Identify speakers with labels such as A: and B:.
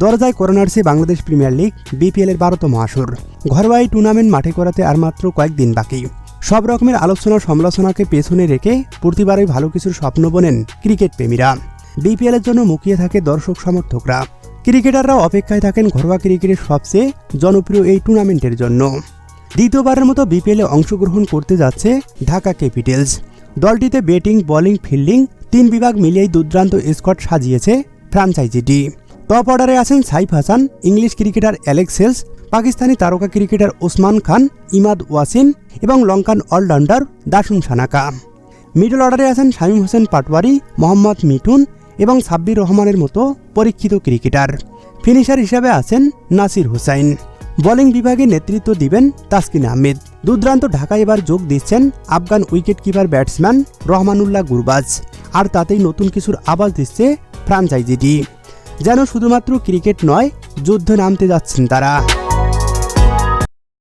A: দরজায় করোনার্সে Bangladesh premier league BPL এর 12তম আসর। ঘরোয়া এই টুর্নামেন্ট মাঠে করাতে আর মাত্র কয়েকদিন বাকি। সব রকমের আলোচনা সমালোচনাকে পেছনে রেখে প্রতিবারই ভালো কিছুর স্বপ্ন বোনেন ক্রিকেট প্রেমীরা। বিপিএল এর জন্য মুখিয়ে থাকে দর্শক সমর্থকরা। ক্রিকেটাররাও অপেক্ষায় থাকেন ঘরোয়া ক্রিকেটের সবচেয়ে জনপ্রিয় এই টুর্নামেন্টের জন্য। দ্বিতীয়বারের মতো বিপিএলে অংশগ্রহণ করতে যাচ্ছে ঢাকা ক্যাপিটালস। দলটিতে ব্যাটিং, বোলিং, ফিল্ডিং 3 বিভাগ মিলিয়েই দুর্দান্ত স্কোয়াড সাজিয়েছে ফ্র্যাঞ্চাইজিটি। টপ অর্ডারে আছেন Saif Hasan, English cricketer Alex Hales, Pakistani তারকা ক্রিকেটার ওসমান খান, ইমাদ ওয়াসিম এবং লঙ্কান অলরাউন্ডার দাসুন সানাকা। মিডল অর্ডারে আছেন শামীম হোসেন পাটওয়ারি, মোহাম্মদ মিঠুন এবং সাব্বির রহমানের মতো পরীক্ষিত ক্রিকেটার। ফিনিশার হিসাবে আছেন নাসির হুসাইন। বোলিং বিভাগে নেতৃত্ব দিবেন তাসকিন আহমেদ। দুর্দান্ত ঢাকায় এবার যোগ দিচ্ছেন Afghan wicket keeper batsman Rahmanullah Gurbaz. আর তাতেই নতুন কিছুর আওয়াজ দিচ্ছে ফ্র্যাঞ্চাইজিটি। যেন শুধুমাত্র ক্রিকেট নয়, যুদ্ধে নামতে যাচ্ছেন তারা।